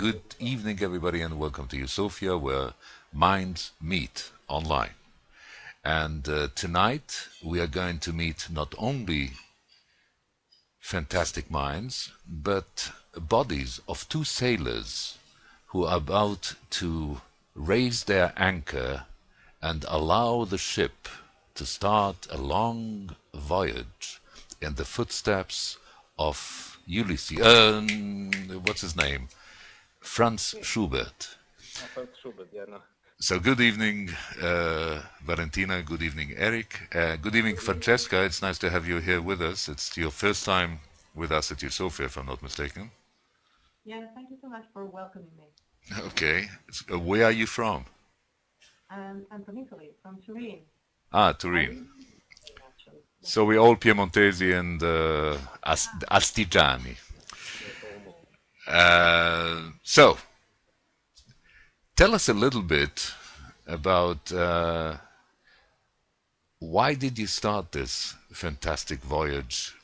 good evening, everybody, and welcome to Sofia, where minds meet online. And tonight we are going to meet not only fantastic minds, but bodies of two sailors who are about to raise their anchor and allow the ship to start a long voyage in the footsteps of Ulysses. What's his name? Franz Schubert. Franz Schubert, yeah, no. So good evening, Valentina. Good evening, Eric. Good evening, Francesca. It's nice to have you here with us. It's your first time with us at Sofia, if I'm not mistaken. Yeah, thank you so much for welcoming me. Okay. Where are you from? I'm from Italy, from Turin. Ah, Turin. So we're all Piemontesi and Astigiani. So, tell us a little bit about why did you start this fantastic voyage?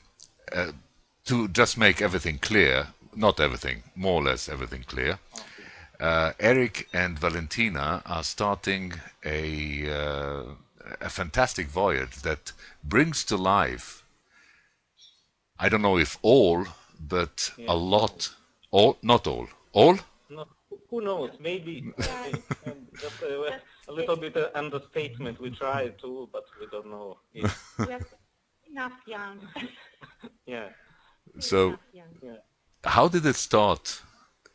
To just make everything clear, not everything, more or less everything clear. Eric and Valentina are starting a fantastic voyage that brings to life, I don't know if all, but a lot, all, not all, all? No, who knows? Maybe. Just a little bit understatement. We try to, but we don't know. We're enough young. Yeah. So, how did it start?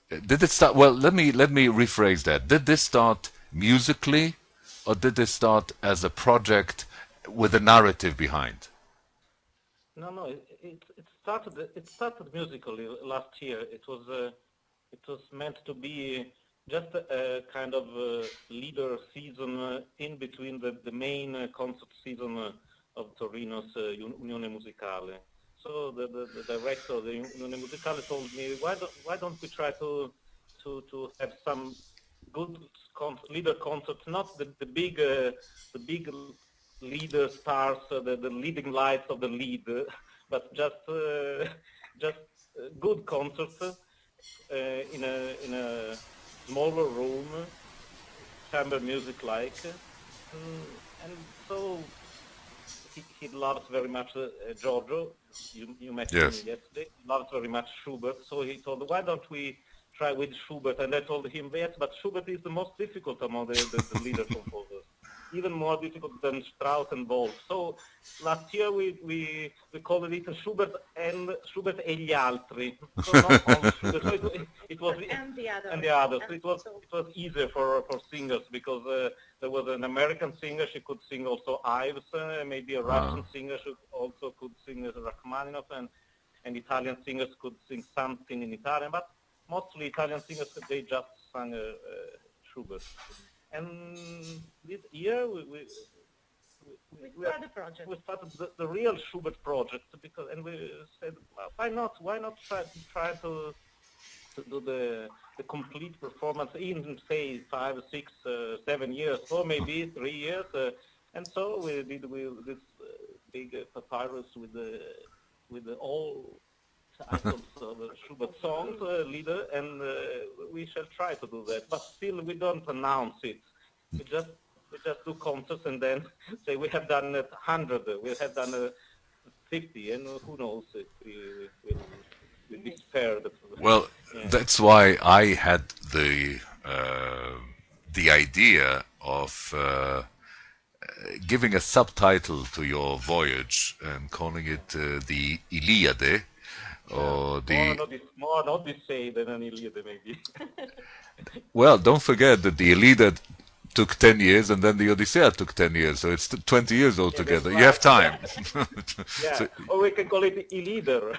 Did it start? Well, let me rephrase that. Did this start musically, or did this start as a project with a narrative behind? No. It started musically last year. It was meant to be just a kind of leader season in between the main concert season of Torino's Unione Musicale. So the director of the Unione Musicale told me, why don't we try to have some good leader concerts, not the big leader stars, the leading lights of the lead, but just good concerts in a smaller room, chamber music like, and so he loves very much Giorgio. You met him Yes. yesterday. He loves very much Schubert. So he told, why don't we try with Schubert? And I told him, yes, but Schubert is the most difficult among the leader composers, even more difficult than Strauss and Wolf. So last year we called it Schubert e gli altri. So not only Schubert. So it was and the others. And the others. So it was easier for singers because there was an American singer. She could sing also Ives, maybe a Russian singer who also could sing Rachmaninoff, and Italian singers could sing something in Italian, but mostly Italian singers, they just sang Schubert. And this year we started the real Schubert project and we said, well, why not try to do the complete performance in say 5, 6, 7 years, or maybe 3 years, and so we did this big papyrus with all titles of Schubert songs, leader, and we shall try to do that. But still, we don't announce it. We just do concerts and then say we have done 100, we have done 50, and who knows if we despair. Well, that's why I had the idea of giving a subtitle to your voyage and calling it the Iliade, or the. More an Odyssey than an Iliad, maybe. Well, don't forget that the Iliad took 10 years and then the Odyssey took 10 years, so it's 20 years altogether. Right. You have time. Yeah, So, or we can call it Ilider.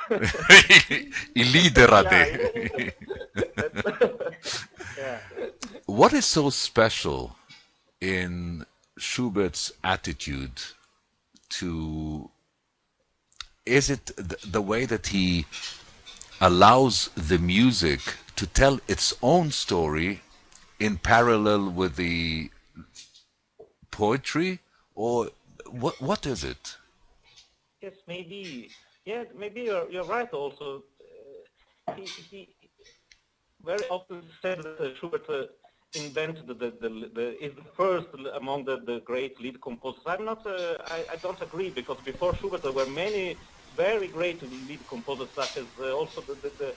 Iliderade. Yeah. What is so special in Schubert's attitude to, is it the way that he allows the music to tell its own story in parallel with the poetry, or what is it? Yes, maybe. Yeah, maybe you're right. Also, he very often said that Schubert invented is the first among the great lead composers. I don't agree, because before Schubert there were many very great lead composers, such as also the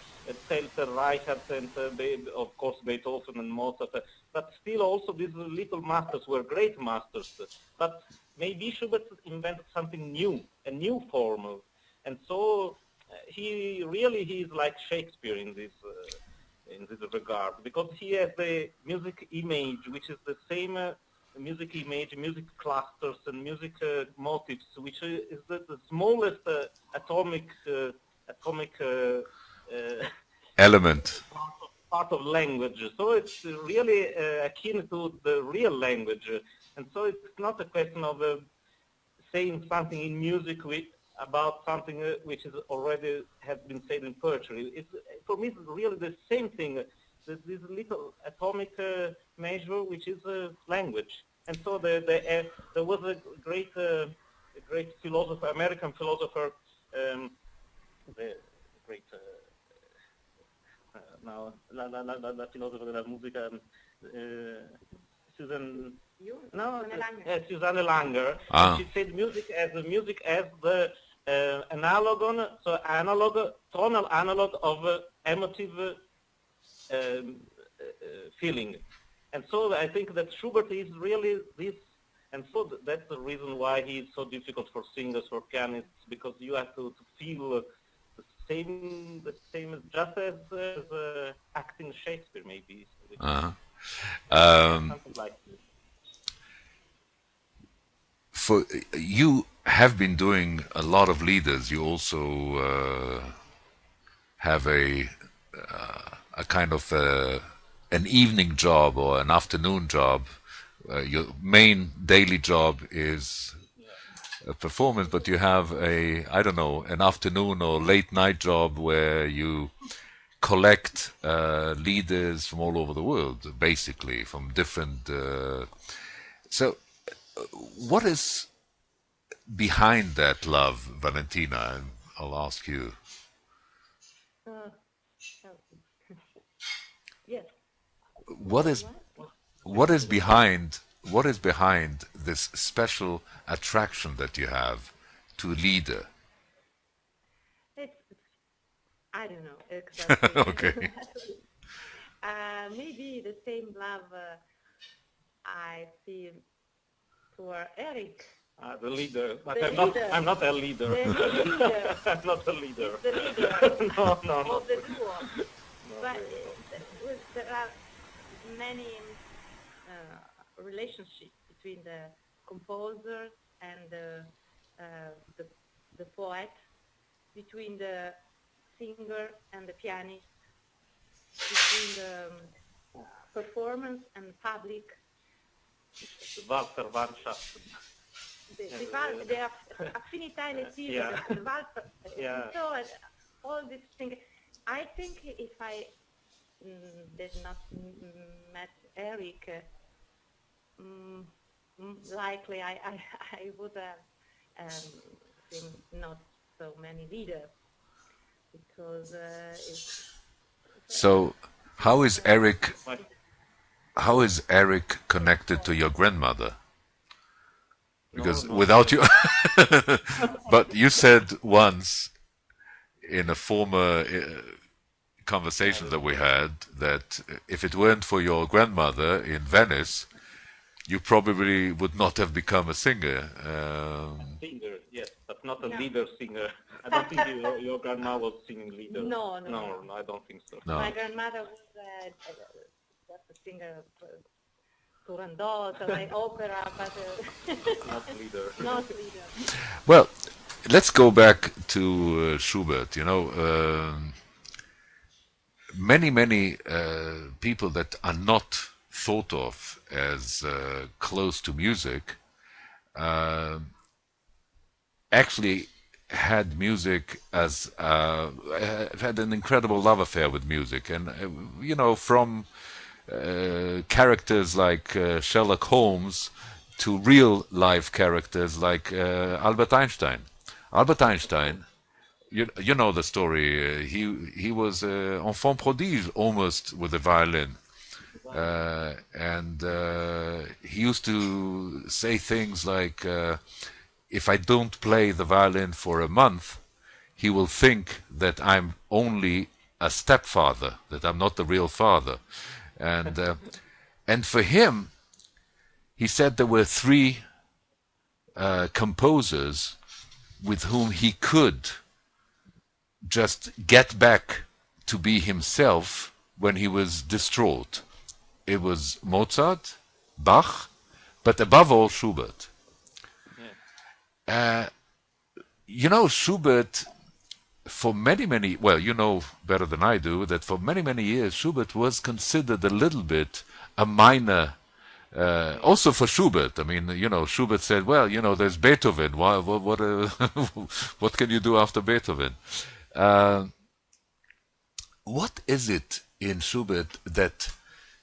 Zelter, Reichert, and of course Beethoven and Mozart. But still, also these little masters were great masters. But maybe Schubert invented something new, a new form, and so he is like Shakespeare in this regard, because he has the music image, which is the same music image, music clusters, and music motifs, which is the smallest atomic element. part of language. So it's really akin to the real language, and so it's not a question of saying something in music about something which is already has been said in poetry. For me, it's really the same thing. This little atomic measure, which is language. And so there was a great philosopher, American philosopher, the great now la filosofo della musica, Susan. No, Susanne Langer. She said music as the tonal analog of emotive feeling. And so I think that Schubert is really this, and so that's the reason why he is so difficult for singers, for pianists, because you have to feel the same, just as acting Shakespeare, maybe. Something like this. For you have been doing a lot of leaders. You also have a kind of an evening job or an afternoon job. Your main daily job is a performance, but you have an afternoon or late night job where you collect leaders from all over the world, basically from different. So, what is behind that love, Valentina? I'll ask you. Yes. What is behind this special attraction that you have to a leader? I don't know exactly. Okay. Maybe the same love I feel for Eric. The leader, but I'm not a leader. The leader. I'm not a leader. He's the leader no. of the duo. But there are many relationships between the composer and the poet, between the singer and the pianist, between the performance and the public. The affinità elettiva, the Walter, so all these things. I think if I did not met Eric, likely I would have seen not so many leaders, because So, how is Eric connected to your grandmother? Because without you, but you said once in a former conversation that we had that if it weren't for your grandmother in Venice, you probably would not have become a singer. Singer, yes, but not a leader singer. I don't think your grandma was singing leader. No, I don't think so. No. My grandmother was just a singer. Turandot, like opera, but not leader. Not leader. Well, let's go back to Schubert. You know, many people that are not thought of as close to music actually had music as had an incredible love affair with music, and you know, from characters like Sherlock Holmes to real life characters like Albert Einstein. Albert Einstein you know the story. He was enfant prodige almost with the violin, and he used to say things like, "If I don't play the violin for a month, he will think that I'm only a stepfather, that I'm not the real father." And for him, he said there were three composers with whom he could just get back to be himself when he was distraught. It was Mozart, Bach, but above all Schubert. You know, Schubert, for many, well, you know better than I do, that for many years Schubert was considered a little bit a minor, also for Schubert. I mean, you know, Schubert said, well, you know, there's Beethoven. What can you do after Beethoven? What is it in Schubert that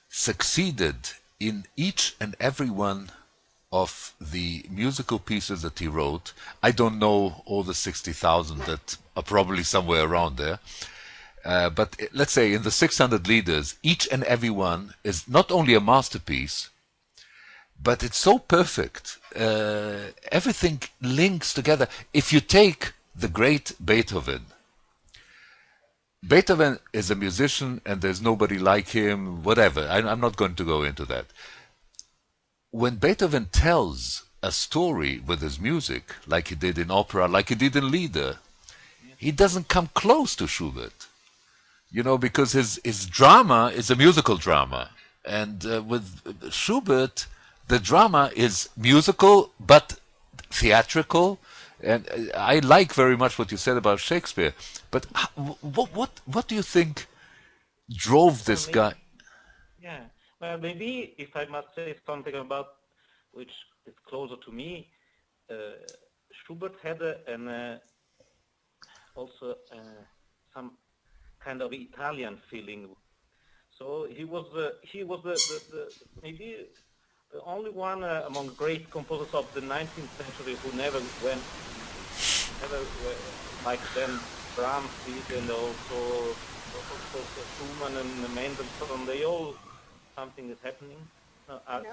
succeeded in each and every one of the musical pieces that he wrote? I don't know all the 60,000 that are probably somewhere around there. But let's say in the 600 leaders, each and every one is not only a masterpiece, but it's so perfect. Everything links together. If you take the great Beethoven, Beethoven is a musician and there's nobody like him, whatever. I'm not going to go into that. When Beethoven tells a story with his music, like he did in opera, like he did in Lieder, he doesn't come close to Schubert. You know, because his drama is a musical drama. And with Schubert, the drama is musical but theatrical. And I like very much what you said about Shakespeare. But what do you think drove this guy? Yeah, well, maybe if I must say something about which is closer to me, Schubert had also some kind of Italian feeling. So he was maybe the only one among great composers of the 19th century who never like then Brahms did, and also Schumann and Mendelssohn. They all, something is happening.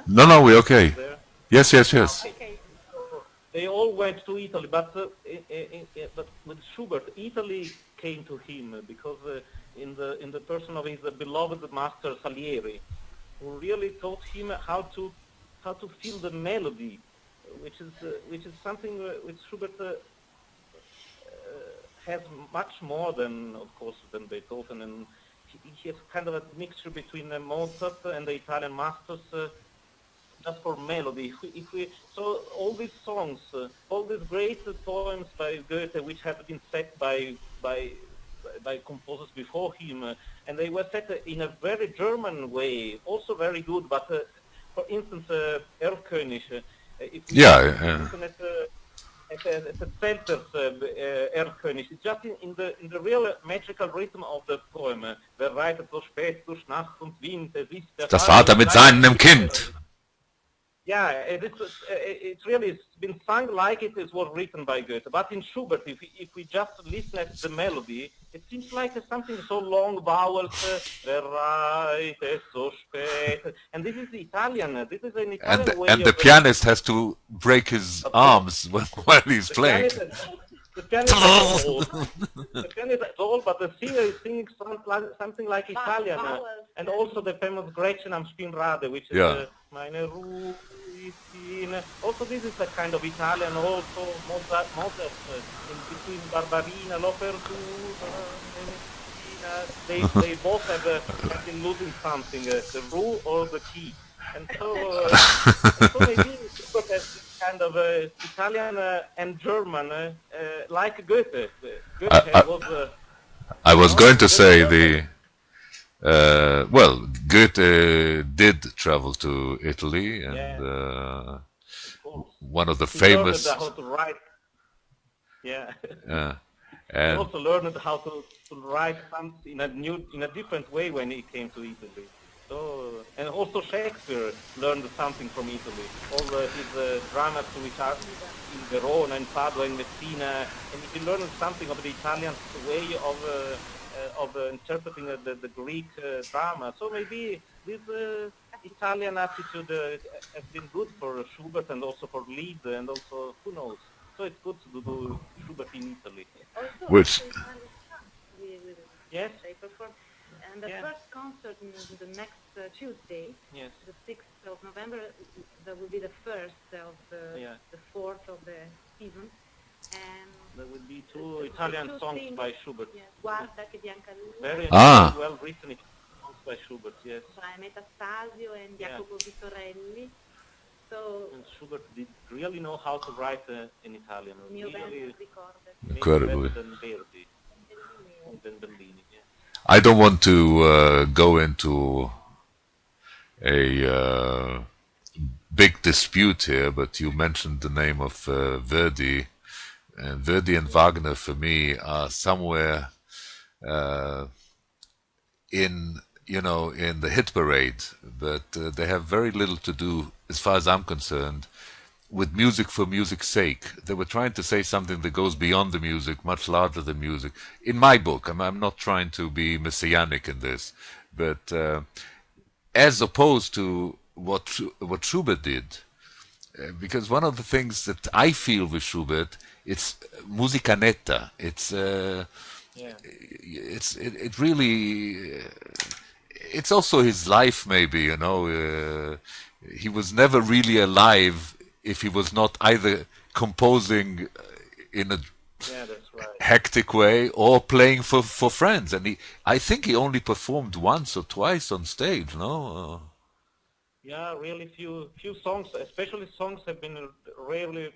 No, we're okay. There. Yes. Okay. They all went to Italy, but with Schubert, Italy came to him because in the person of his beloved master Salieri, who really taught him how to feel the melody, which is something which Schubert has much more than, of course, than Beethoven, and he has kind of a mixture between Mozart and the Italian masters. Just for melody. So all these songs, all these great poems by Goethe, which have been set by composers before him, and they were set in a very German way, also very good. But for instance, Erlkönig, if we listen at the Zelter's Erlkönig, just in the real magical rhythm of the poem, wer reitet so spät durch Nacht und Wind, ist der Das Vater mit seinem Kind. Yeah, it's really been sung like it was written by Goethe. But in Schubert, if we just listen at the melody, it seems like something so long vowels, so spät. And this is Italian. This is an Italian way. And the pianist has to break his arms while he's playing. The pianist is old. The pianist is old, but the singer is singing something like Italian. And also the famous Gretchen am Spinnrade, which is meine Ruhe. Also, this is a kind of Italian. Also, Mozart in between Barbarina, L'Opertura, they both have been losing something, the rule or the key. And so maybe Schubert has this kind of Italian and German, like Goethe. I was going to say well, Goethe did travel to Italy, and one of the famous. He learned how to write. And he also learned how to write in a different way when he came to Italy. So, and also Shakespeare learned something from Italy. All his dramas which are in Verona and Padua and Messina, and he learned something of the Italian way of interpreting the Greek drama. So maybe this Italian attitude has been good for Schubert and also for Lied, and also who knows. So it's good to do Schubert in Italy. Also, Which Italian songs. Yes. They perform. And the first concert the next Tuesday, yes, the 6th of November, that will be the first of the fourth of the season. And there will be two Italian songs by Schubert. Yes. Guarda che bianca luna. Very well written songs by Schubert, yes. By Metastasio and Jacopo Vittorelli. So, and Schubert did really know how to write in Italian. Really incredible. Than Verdi. Than Bellini, yeah. I don't want to go into a big dispute here, but you mentioned the name of Verdi, and Verdi and Wagner for me are somewhere in the hit parade, but they have very little to do, as far as I'm concerned, with music for music's sake. They were trying to say something that goes beyond the music, much larger than music. In my book, I'm not trying to be messianic in this, but as opposed to what Schubert did, because one of the things that I feel with Schubert, it's musica netta. It's it really. It's also his life, maybe, he was never really alive if he was not either composing in a hectic way or playing for friends. And I think he only performed once or twice on stage, no? Yeah, really few songs, especially songs have been very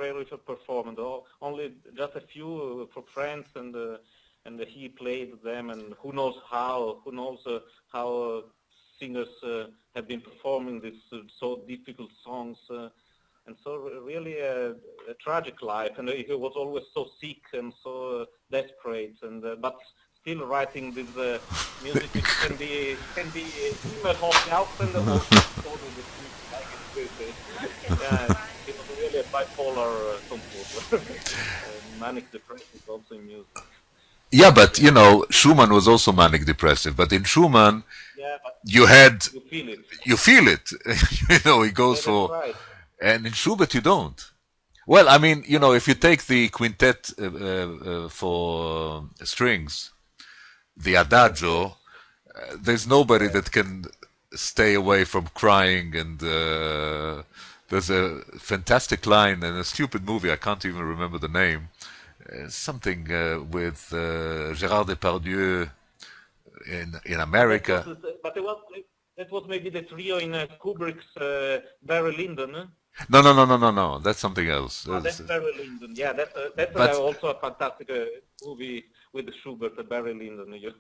rarely performed. Only just a few for friends, and he played them, and who knows how singers have been performing these so difficult songs, and so really a tragic life, and he was always so sick and so desperate, and but still writing this music which can be immer hochjauchzend or it was really a bipolar composer. Manic depressive also in music. Yeah, but Schumann was also manic depressive. But in Schumann, you feel it. He goes for, right. And in Schubert you don't. Well, I mean, if you take the quintet for strings, the Adagio, there's nobody that can stay away from crying. And there's a fantastic line in a stupid movie, I can't even remember the name. Something with Gérard Depardieu in America. But that was maybe the trio in Kubrick's Barry Lyndon. No. That's something else. That's Barry Lyndon. Yeah, that's also a fantastic movie with Schubert, Barry Lyndon.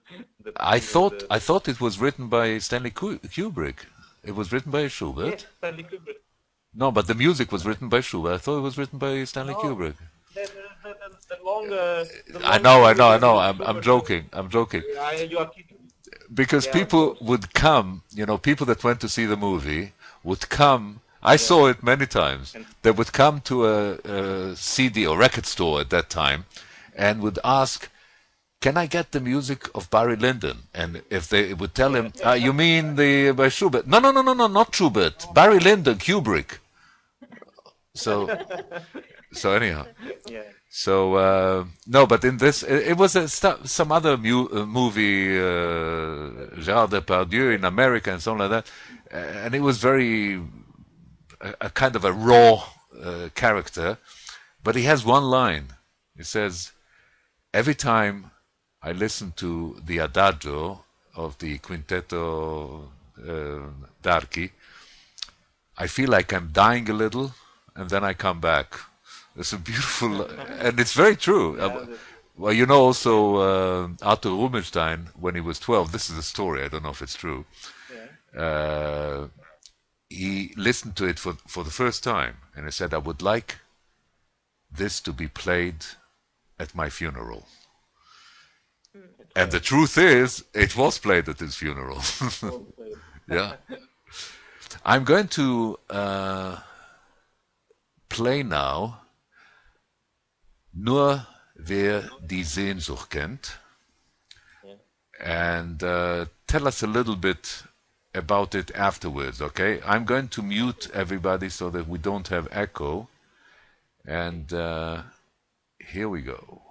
I thought it was written by Stanley Kubrick. It was written by Schubert. Yes, Stanley Kubrick. No, but the music was written by Schubert. I thought it was written by Stanley Kubrick. The long, I know. I'm joking. You are kidding. Because people would come, people that went to see the movie would come. I saw it many times. They would come to a CD or record store at that time and would ask, "Can I get the music of Barry Lyndon?" And if they would tell him, "You mean by Schubert?" No, not Schubert. Barry Lyndon, Kubrick. So anyhow. Yeah. So no, but in this, it was some other movie, Gérard Depardieu in America and something like that, and it was very a kind of a raw character, but he has one line. He says, "Every time I listen to the Adagio of the Quintetto d'Archi, I feel like I'm dying a little, and then I come back." It's a beautiful, and it's very true. Well, also Arthur Rubinstein, when he was 12, this is a story, I don't know if it's true, he listened to it for the first time, and he said, "I would like this to be played at my funeral." And the truth is, it was played at his funeral. Yeah. I'm going to play now Nur wer die Sehnsucht kennt. And tell us a little bit about it afterwards, okay? I'm going to mute everybody so that we don't have echo. And here we go.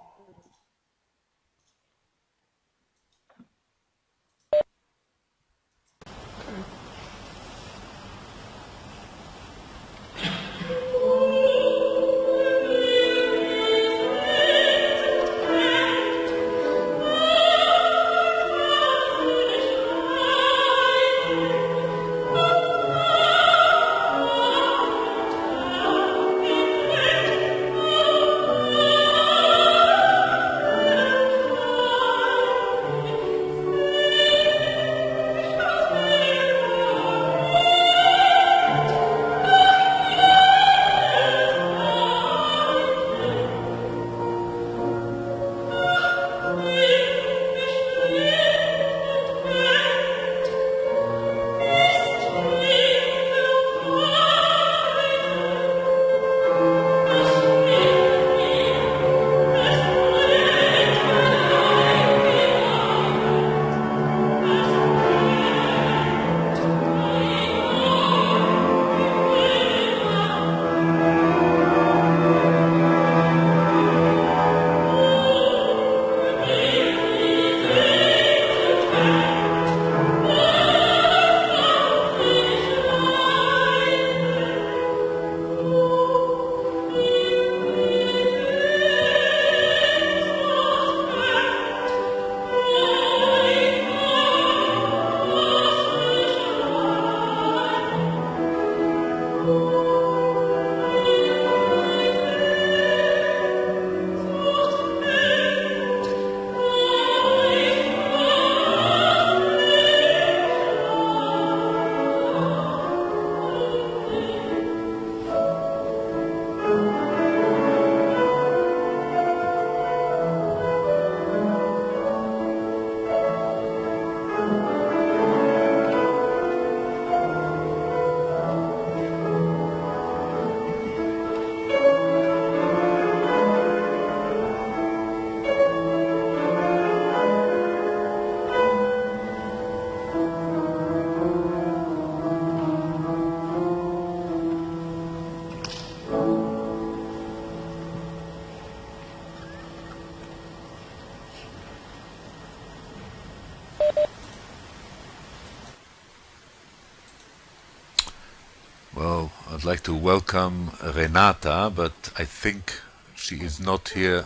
Well, I'd like to welcome Renata, but I think she is not here.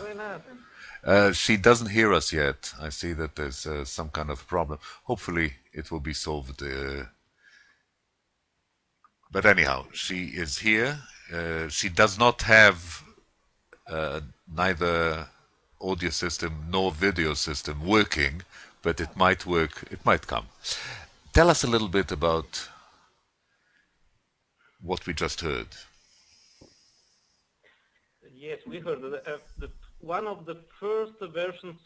She doesn't hear us yet. I see that there's some kind of problem. Hopefully it will be solved. But anyhow, she is here. She does not have neither audio system nor video system working, but it might work. It might come. Tell us a little bit about what we just heard. Yes, we heard one of the first versions,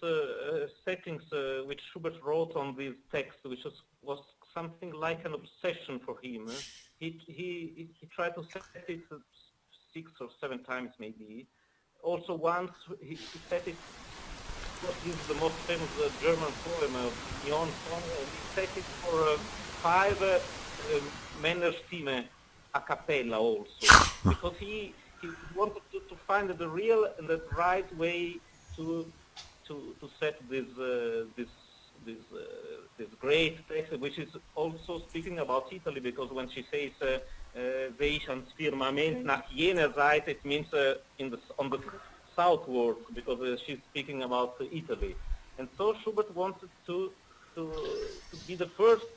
settings which Schubert wrote on this text, which was something like an obsession for him. He tried to set it 6 or 7 times maybe. Also once he set it, this is the most famous German poem of Neon Song, he set it for 5 Männerstimme a cappella also, because he wanted to find the real and the right way to set this great text, which is also speaking about Italy, because when she says sehe ich ans Firmament nach jener Seite, it means on the southward, because she's speaking about Italy. And so Schubert wanted to be the first,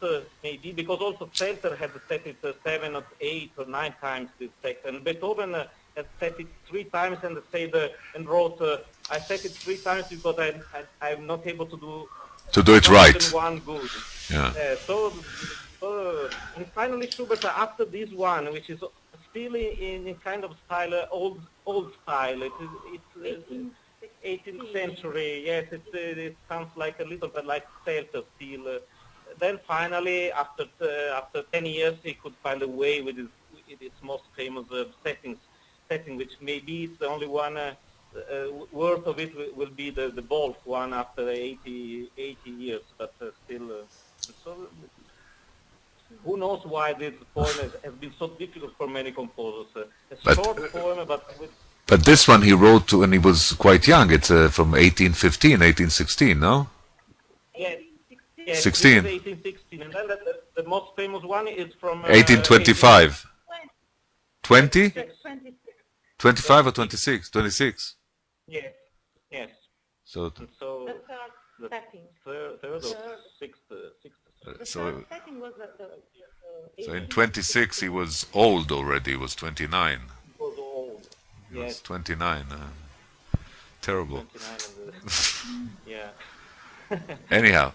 maybe, because also Zelter had set it 7 or 8 or 9 times this text, and Beethoven had set it 3 times and said and wrote, I set it 3 times because I'm not able to do it right. One good. Yeah. And finally Schubert, after this one, which is still in kind of style, old style, 18th century. Yes, it sounds like a little bit like Celta steel. Then finally, after 10 years, he could find a way with his most famous setting, which maybe it's the only one worth of it will be the Bolt one after 80 years, but still. So who knows why this poem has been so difficult for many composers? A short poem, but with. But this one he wrote when he was quite young. It's from 1815, 1816, no? Yes, yes, 16. 1816, and then the most famous one is from 1825. 20? 26. 25 or 26? 26. Yes, yes. So, And so The third setting. third or sixth. The so, third setting was so in 26 he was old already. He was 29. It was old. He was Yes, 29. Terrible. 29 yeah. Anyhow,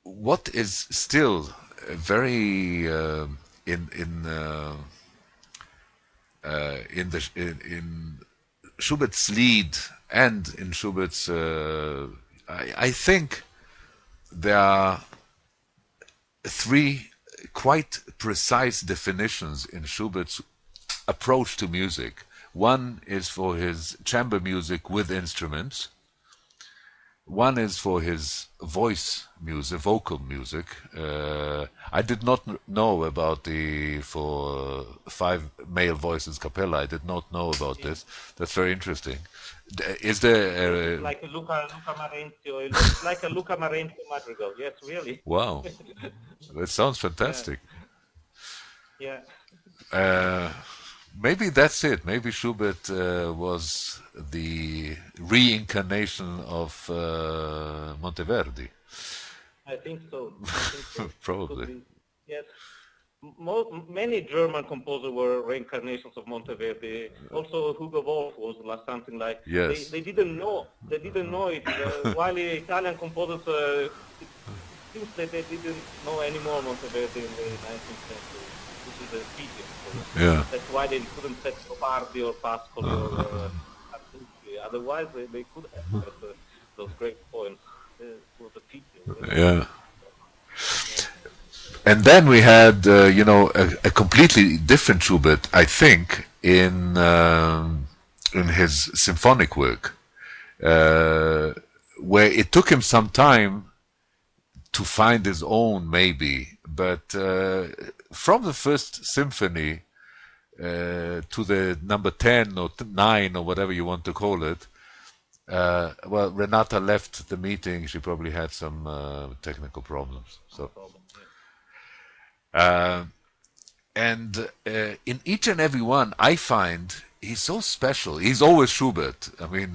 what is still very in Schubert's Lied and in Schubert's I think there are three quite precise definitions in Schubert's approach to music. One is for his chamber music with instruments. One is for his voice music, vocal music. I did not know about for 5 male voices cappella. I did not know about this. That's very interesting. Is there Like a Luca Marentio. It looks like a Luca Marentio madrigal. Yes, really. wow, that sounds fantastic. Yeah. Maybe that's it. Maybe Schubert was the reincarnation of Monteverdi. I think so. Probably. Could be. Yes. Many German composers were reincarnations of Monteverdi. Also, Hugo Wolf was something like. Yes. They didn't know. They didn't know it. While the Italian composers, it seems that they didn't know anymore Monteverdi in the 19th century, which is a pity. Yeah. That's why they couldn't set Bardi or Pascoli or Artucci. Otherwise, they could have those great poems. It was a pity. Yeah. And then we had, a completely different Schubert, I think, in his symphonic work, where it took him some time to find his own, maybe. But from the first symphony to the number 10 or 9 or whatever you want to call it, well, Renata left the meeting. She probably had some technical problems. So. And in each and every one, I find he's so special. He's always Schubert. I mean,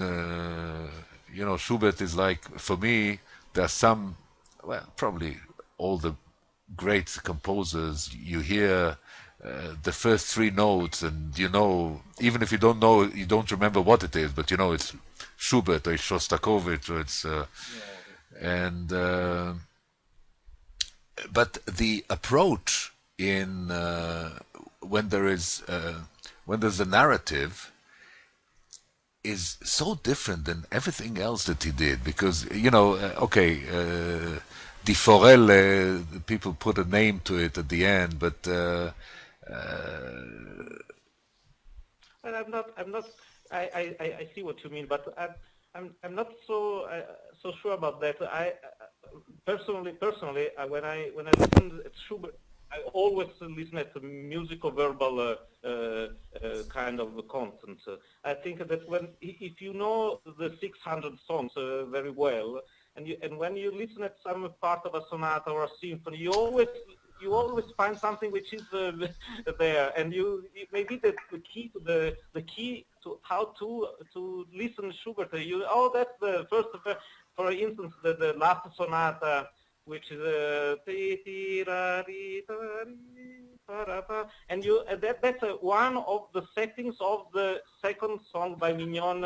Schubert is like, for me, there's some, well, probably all the great composers, you hear the first 3 notes, and even if you don't know, you don't remember what it is, but it's Schubert or it's Shostakovich or it's, but the approach in when there's a narrative is so different than everything else that he did, because Di Forelle, people put a name to it at the end, but And I'm not. I see what you mean, but I'm not so sure about that. Personally, when I listen to Schubert, I always listen at the musico-verbal kind of content. I think that if you know the 600 songs very well, and when you listen at some part of a sonata or a symphony, you always find something which is there, and maybe the key to how to listen to Schubert. That's the first. For instance, the last sonata, which is and that's one of the settings of the second song by Mignon,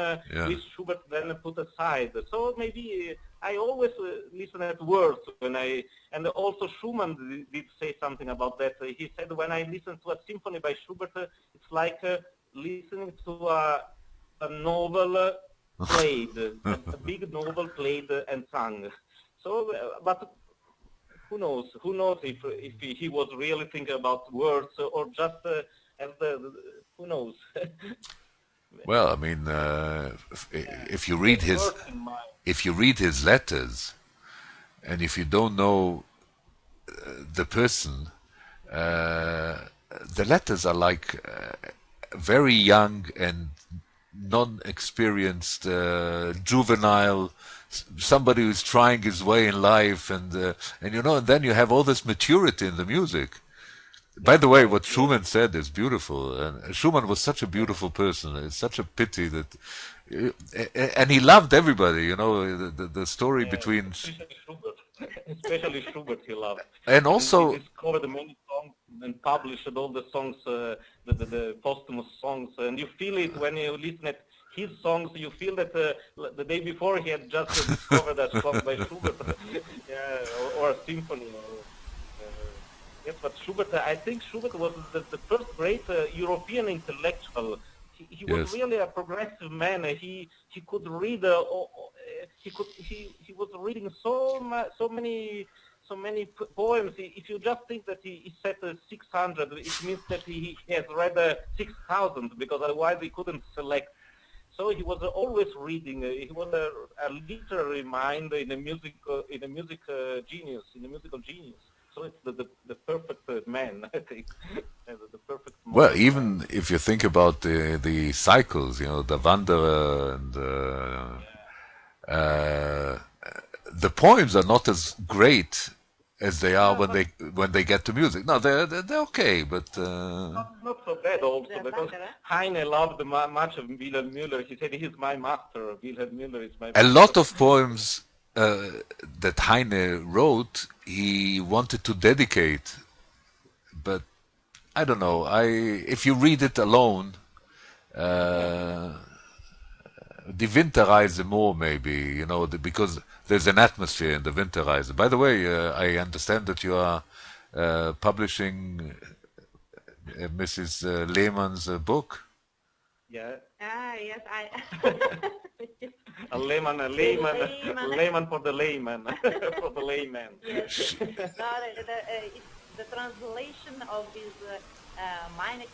which Schubert then put aside. So maybe I always listen at words and also Schumann did say something about that. He said, when I listen to a symphony by Schubert, it's like listening to a a novel played, a big novel played and sung. So, but who knows? Who knows if he was really thinking about words or just as who knows? Well, I mean, if you read his letters, and if you don't know the person, the letters are like very young and non-experienced, juvenile, somebody who's trying his way in life, and and then you have all this maturity in the music. By the way, what Schumann said is beautiful. And Schumann was such a beautiful person. It's such a pity that, and he loved everybody. The story between, especially Schubert, he loved. and also he discovered many songs and published all the songs, the posthumous songs, and you feel it when you listen at his songs. You feel that the day before he had just discovered a song by Schubert, or a symphony. Yes, but Schubert, I think Schubert was the first great European intellectual. He was really a progressive man. He could read. He was reading so many poems. If you just think that he said 600, it means that he has read 6,000, because otherwise he couldn't select. So he was always reading. He was a literary mind in a musical genius. So it's the perfect man, I think. The perfect man. Well, even if you think about the cycles, the Wanderer, and the poems are not as great as they are when they get to music. No, they're okay, but not so bad also, because Heine loved much of Wilhelm Müller. He said he's my master. Wilhelm Müller is my master. A lot of poems that Heine wrote, he wanted to dedicate, but I don't know. If you read it alone, Die Winterreise more maybe, because there's an atmosphere in the Winterreise. By the way, I understand that you are publishing Mrs. Lehmann's book. Yeah. Yes, A layman for the layman, for the layman. Yes. The translation of this meine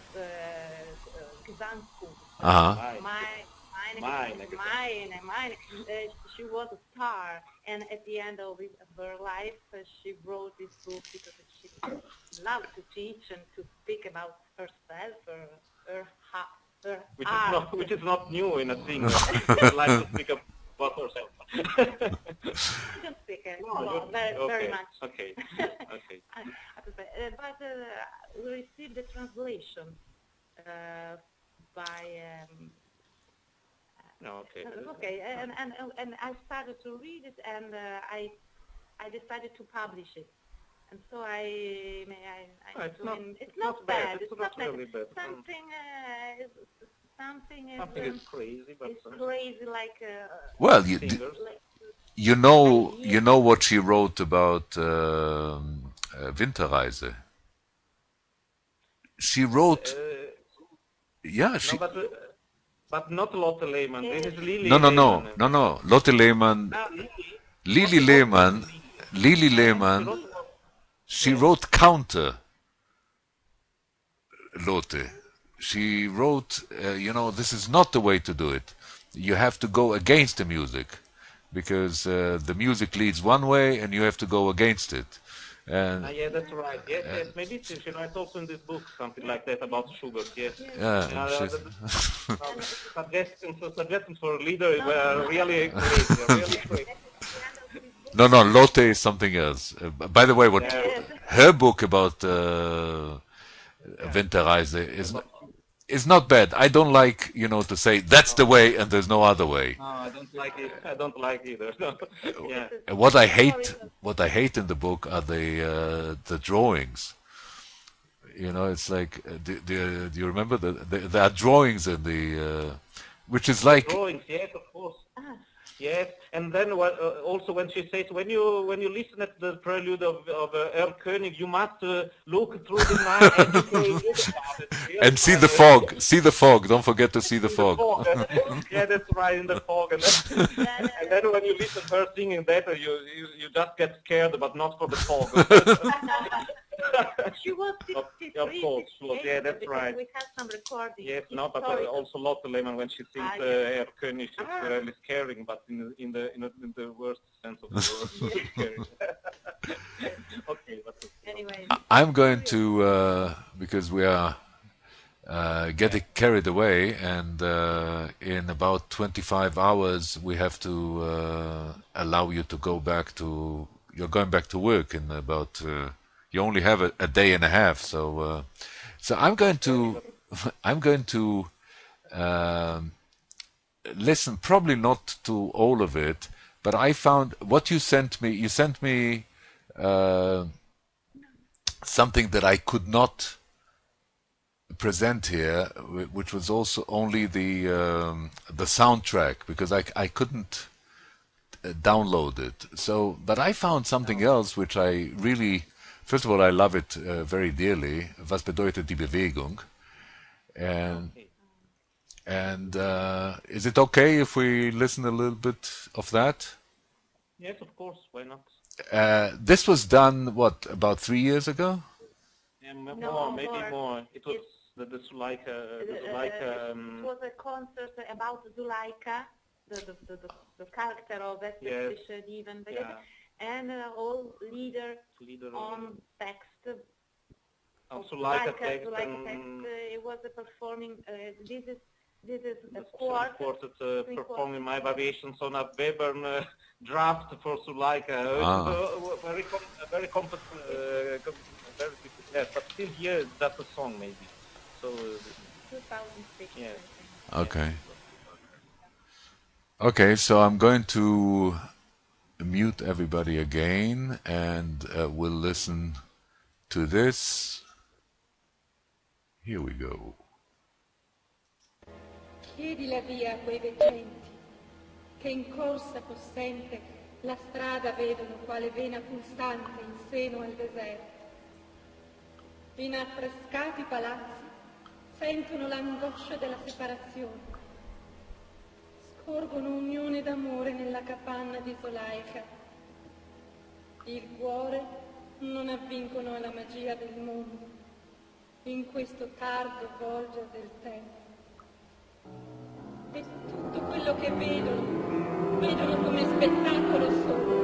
Gesangskunst. Meine. She was a star, and at the end of her life, she wrote this book because she loved to teach and to speak about herself, her which is not new in a singer. She likes to speak about herself. She don't speak very much. Okay. But we received the translation by. Okay, and I started to read it, and I decided to publish it, and so it's not bad. It's not really bad. Something is crazy, but it's crazy like. Well, you know what she wrote about Winterreise. She wrote, she. No, but not Lotte Lehmann. This is Lili No. Lotte Lehmann, Lili Lehmann. She wrote counter Lotte. She wrote, this is not the way to do it. You have to go against the music, because the music leads one way and you have to go against it. And yeah, that's right. Yes. Maybe she writes also in this book something like that about Schubert. Yes. Suggestions for a leader were really great. No, Lotte is something else. By the way, her book about Winterreise is not bad. I don't like, to say that's the way and there's no other way. No, I don't like it. I don't like either. No. Yeah. What I hate in the book are the drawings. It's like, do you remember there are drawings in the, which is like. Drawings, yes, of course. Yes, and then also when she says, when you listen at the prelude of Herr König, you must look through the night, educate, look about it. Really And see the funny. fog. See the fog. Don't forget to see the In the fog. fog. Yeah, that's right, in the fog. And then when you listen to her singing that, you just get scared, but not for the fog. She was 63, of course, she was, yeah, that's because right. we have some recordings. Yes, no, but also Lotte Lehmann when she sings Herr König, it's really scaring, but in the worst sense of the word, scaring. Okay, but Anyway, I'm going to, because we are getting carried away, and in about 25 hours we have to allow you to go back to, you're going back to work in about, you only have a day and a half, so I'm going to, listen, probably not to all of it, but I found what you sent me, something that I could not present here, which was also only the soundtrack, because I couldn't download it. So, but I found something else which I really, first of all, I love it very dearly. Was bedeutet die Bewegung? And is it okay if we listen a little bit of that? yes, of course, why not? This was done, what, about 3 years ago? Yeah, No, maybe more. more. It was the Zuleika. It was a concert about Zuleika, the character of Yes. Esther even, Yeah. and all leader Leader on text. of Zuleika Zuleika text text. It was performing. This is a quartet. quartet performing my variations on a Webern draft for Zuleika. Very competent, very yes, but still here that's a song maybe. So 2006. yes. Okay. Okay, so I'm going to mute everybody again, and we'll listen to this. Here we go. Chiedi la via a quei veggenti, che in corsa possente la strada vedono quale vena pulsante in seno al deserto. In affrescati palazzi sentono l'angoscia della separazione. Scorgono unione d'amore nella capanna di Zuleika. Il cuore non avvincono alla magia del mondo in questo tardo volger del tempo. E tutto quello che vedono come spettacolo solo.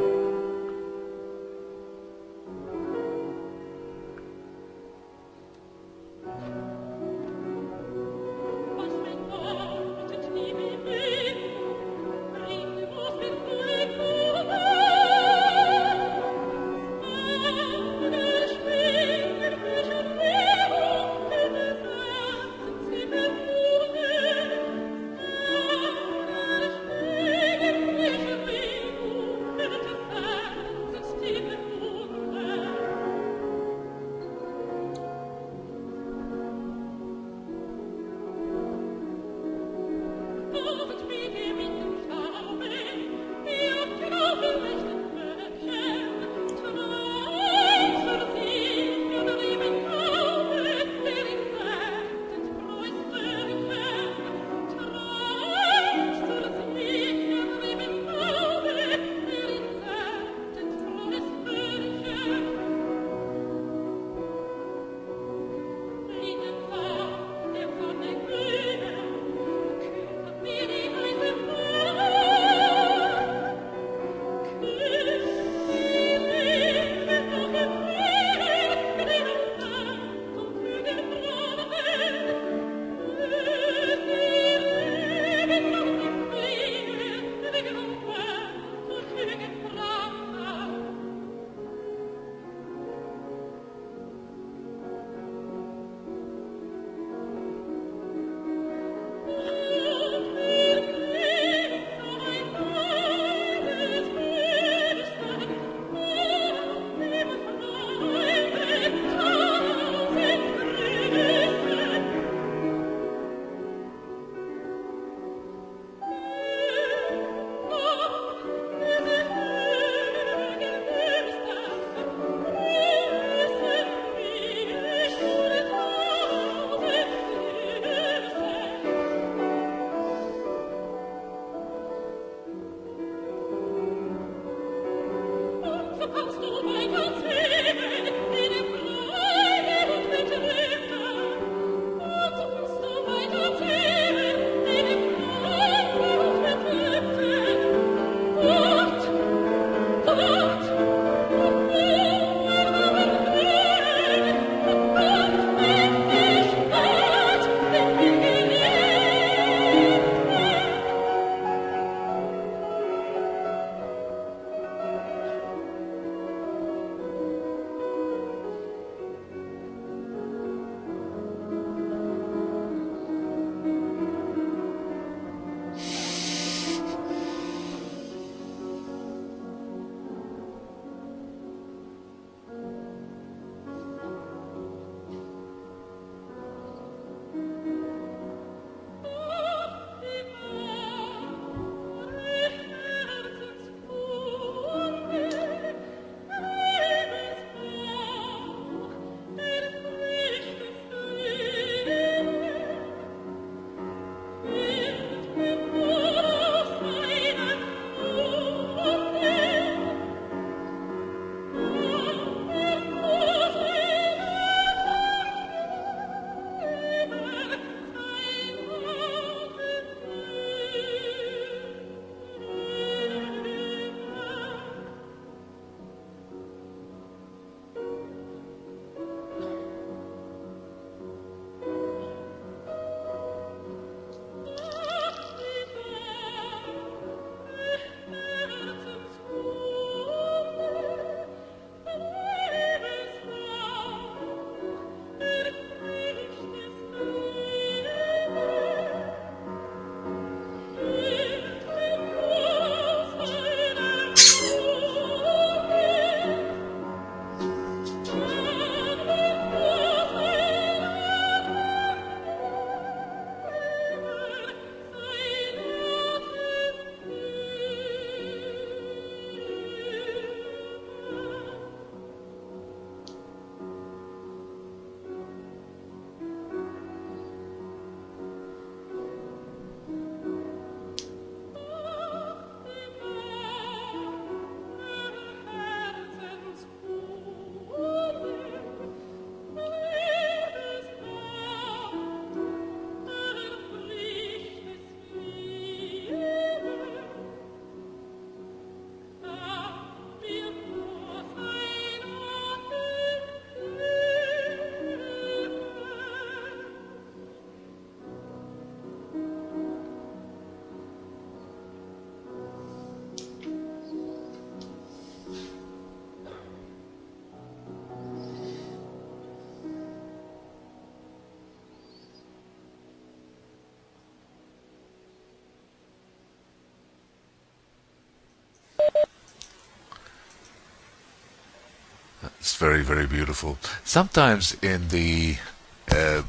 It's very, very beautiful. Sometimes in the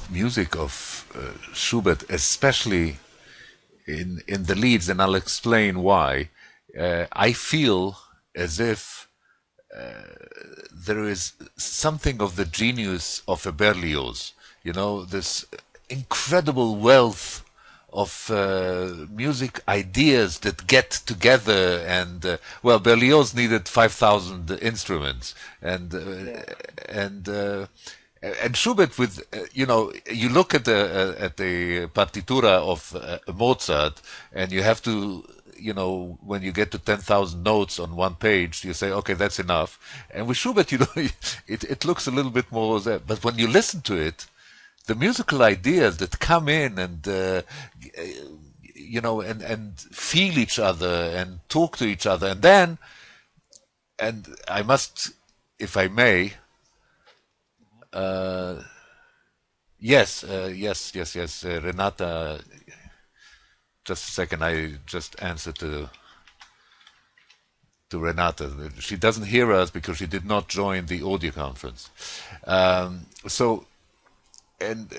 music of Schubert, especially in the leads, and I'll explain why, I feel as if there is something of the genius of a Berlioz. You know, this incredible wealth of music ideas that get together, and well, Berlioz needed 5,000 instruments, and Schubert with you know, you look at the partitura of Mozart, and you have to, you know, when you get to 10,000 notes on one page, you say, okay, that's enough. And with Schubert, you know, it looks a little bit more there, but when you listen to it, the musical ideas that come in and you know, and feel each other and talk to each other, and then, and I must, if I may, yes, Renata, just a second, I just answered to Renata. She doesn't hear us because she did not join the audio conference. So, and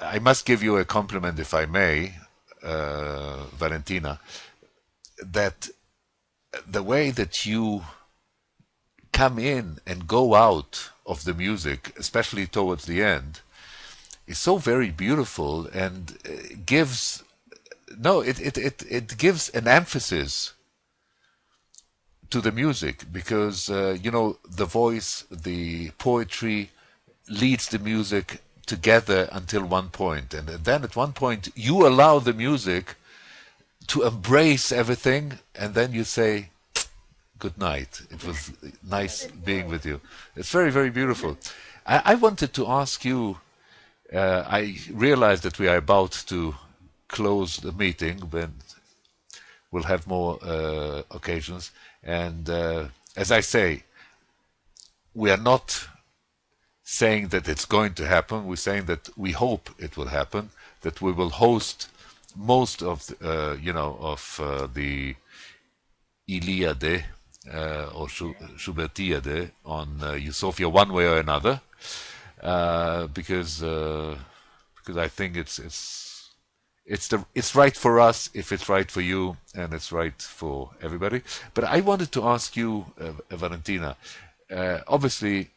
I must give you a compliment, if I may, Valentina, that the way that you come in and go out of the music, especially towards the end, is so very beautiful, and gives it gives an emphasis to the music, because you know, the voice, the poetry leads the music together until one point, and then at one point you allow the music to embrace everything, and then you say good night. It was nice being with you. It's very, very beautiful. I wanted to ask you, I realize that we are about to close the meeting, but we'll have more occasions, and as I say, we are not saying that it's going to happen. We're saying that we hope it will happen, that we will host most of you know, of the Iliade or Schubertiade on Eusofia, one way or another, because I think it's right for us, if it's right for you, and it's right for everybody. But I wanted to ask you, Valentina, obviously,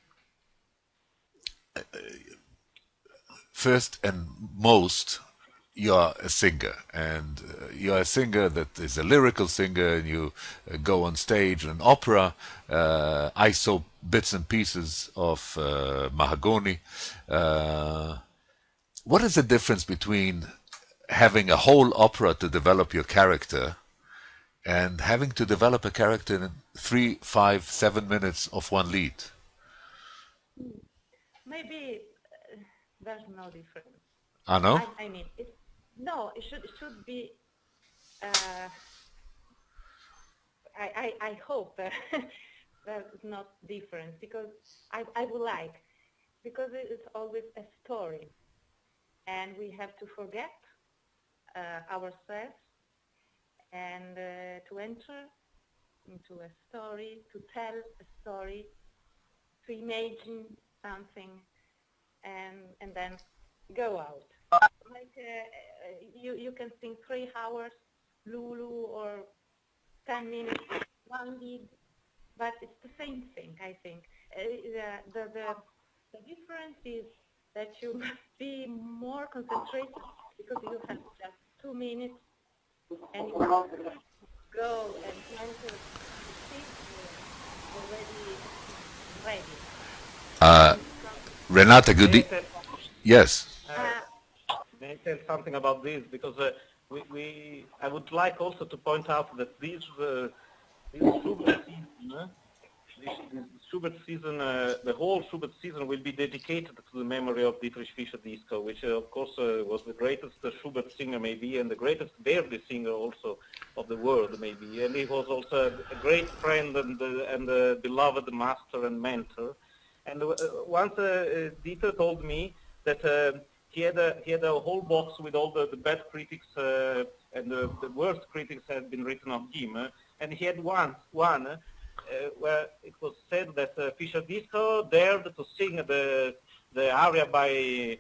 first and most, you are a singer, and you are a singer that is a lyrical singer, and you go on stage in opera. I saw bits and pieces of Mahagoni. What is the difference between having a whole opera to develop your character and having to develop a character in 3, 5, 7 minutes of one lead? Maybe there's no difference. I know. I mean, it should be. I hope there's not difference, because I would like, because it's always a story, and we have to forget ourselves and to enter into a story, to tell a story, to imagine something, and then go out. Like you can sing 3 hours Lulu, or 10 minutes one lead, but it's the same thing, I think. The difference is that you must be more concentrated, because you have just 2 minutes, and you go and enter the seat already ready. Renata, yes. May I tell something about this? Because I would like also to point out that this Schubert season, the whole Schubert season will be dedicated to the memory of Dietrich Fischer-Dieskau, which of course was the greatest Schubert singer maybe, and the greatest Verdi singer also of the world maybe, and he was also a great friend and a beloved master and mentor. And once Dieter told me that he had a whole box with all the bad critics and the worst critics had been written of him, and he had one where it was said that Fischer Disco dared to sing the aria by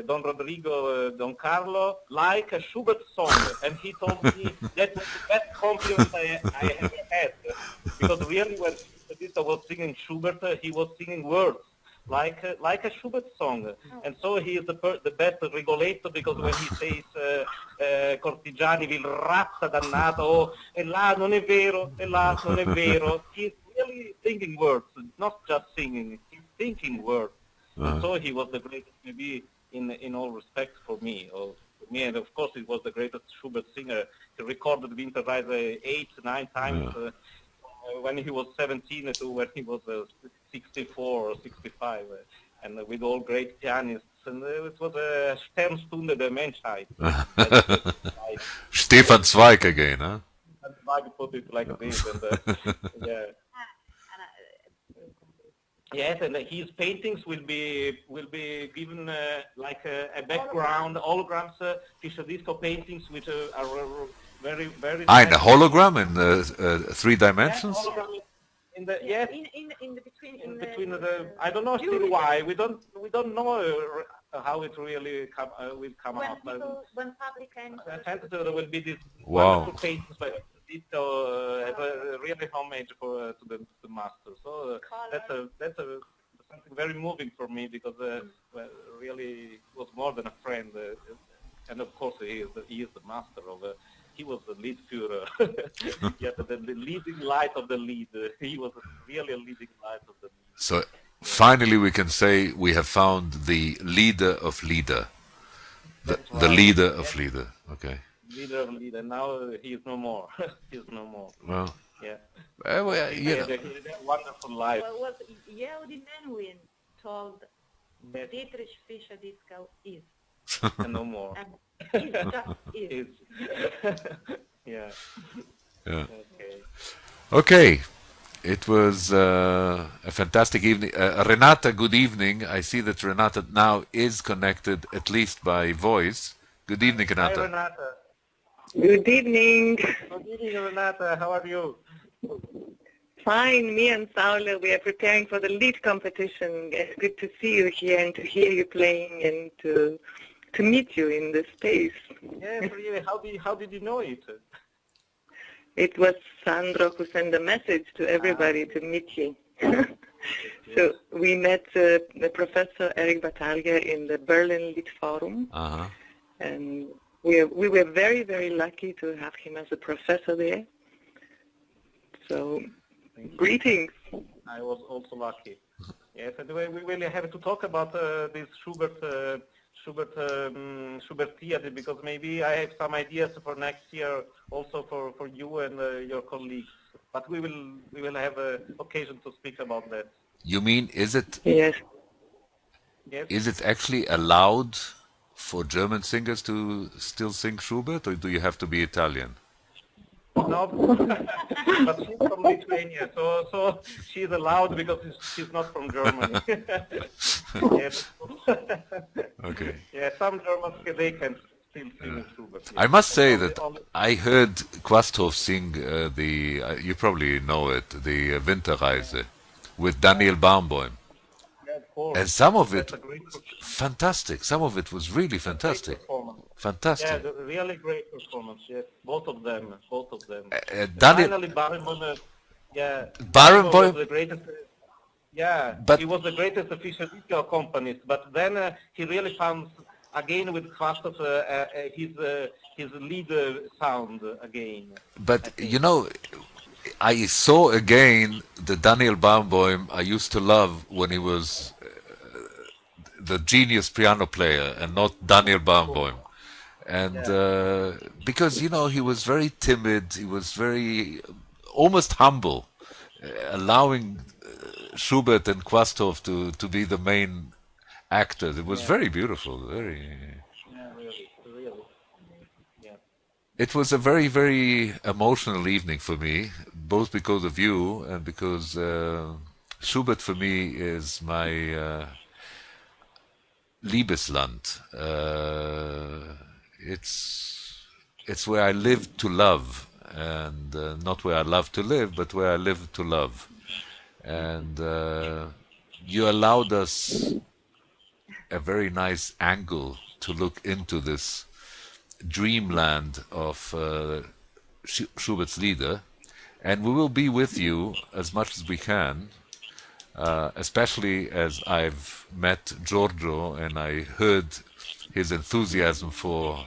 Don Rodrigo Don Carlo like a Schubert song, and he told me that was the best compliment I ever had, because really when Fischer Disco was singing Schubert, he was singing words like a Schubert song, and so he is the best Rigoletto, because when he says Cortigiani vil razza dannato, oh, e là non è vero, e là non è vero, he's really thinking words, not just singing, he's thinking words. And so he was the greatest, maybe in all respects for me, and of course he was the greatest Schubert singer. He recorded Winterreise 8, 9 times when he was 17 to when he was 64 or 65, and with all great pianists. And it was a Sternstunde der Menschheit. Stefan Zweig again, huh? Zweig put it like this, and yeah. Yes, and his paintings will be given like a background, holograms, Fischer Disco paintings, which are very, very. Ah, in a hologram in 3 dimensions. Yeah, hologram in the yes. In the between. In between the, I don't know still why. We don't know how it really will come out. When public enters, there will be this wow. wonderful paintings by Disco as a really homage to the master. So that's something very moving for me, because really was more than a friend, and of course he is the master of. He was the lead Führer, yeah, the leading light of the lead. He was really a leading light of the lead. So finally we can say we have found the leader of leader, the leader of leader. Okay. Leader of leader. Now he is no more. He is no more. Well. Yeah. Well, he had a wonderful life. Well, what Yehudi Menuhin told Dietrich Fischer Disco is. And no more. And just is. Yeah. Yeah. Okay. Okay. It was a fantastic evening. Renata, good evening. I see that Renata now is connected, at least by voice. Good evening, Renata. Hi, Renata. Good evening. Good evening, Renata. How are you? Fine. Me and Saula, we are preparing for the lead competition. It's good to see you here and to hear you playing and to meet you in this space. Yes, really. How did you know it? It was Sandro who sent a message to everybody to meet you. So we met the Professor Eric Battaglia in the Berlin Lead Forum. And we were very, very lucky to have him as a professor there. So, greetings. I was also lucky. Yes, anyway, we really have to talk about this Schubertiade, because maybe I have some ideas for next year, also for you and your colleagues. But we will have occasion to speak about that. You mean, is it? Yes. Yes. Is it actually allowed for German singers to still sing Schubert, or do you have to be Italian? No, but she's from Lithuania, so she's allowed because she's not from Germany. Yes. Okay. Yeah, some Germans, they can still sing Schubert. Yes. I must say that I heard Quasthoff sing you probably know it, the Winterreise, with Daniel Baumboim. Yeah, of course. And some of it, fantastic. Some of it was really fantastic. Fantastic. Yeah, really great performance. Yes, both of them. Daniel, finally, Barenboim, Barenboim was the greatest. Yeah, but he was the greatest Fischer Disco accompanist. But then he really found again with Quasthoff his lead sound again. But you know, I saw again the Daniel Baumboim I used to love when he was the genius piano player and not Daniel Baumboim. And because, you know, he was very timid, he was very almost humble, allowing Schubert and Quasthoff to be the main actors. It was very beautiful, very... Yeah, really. Yeah. It was a very, very emotional evening for me, both because of you and because Schubert for me is my Liebesland. It's where I live to love, and not where I love to live, but where I live to love. and you allowed us a very nice angle to look into this dreamland of Schubert's Lieder, and we will be with you as much as we can, especially as I've met Giorgio and I heard his enthusiasm for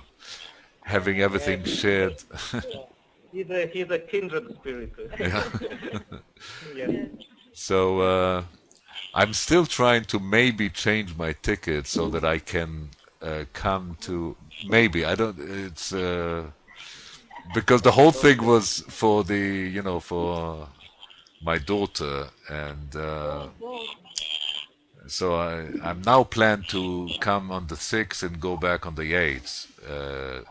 having everything shared. He's a kindred spirit. Yeah. Yes. So I'm still trying to maybe change my ticket so that I can come to, maybe, I don't, it's because the whole thing was for for my daughter, and so I'm now planned to come on the 6th and go back on the 8th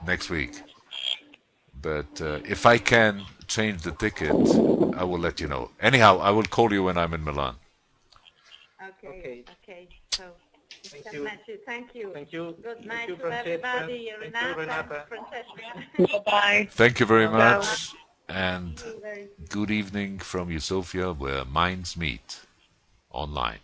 next week. But if I can change the ticket, I will let you know. Anyhow, I will call you when I'm in Milan. Okay. So, Thank you. Thank you. Thank you. Good night you, to Francesca. everybody. Thank you, Renata. Francesca. Bye-bye. Thank you very Ciao. much, and good evening from Eusofia, where minds meet online.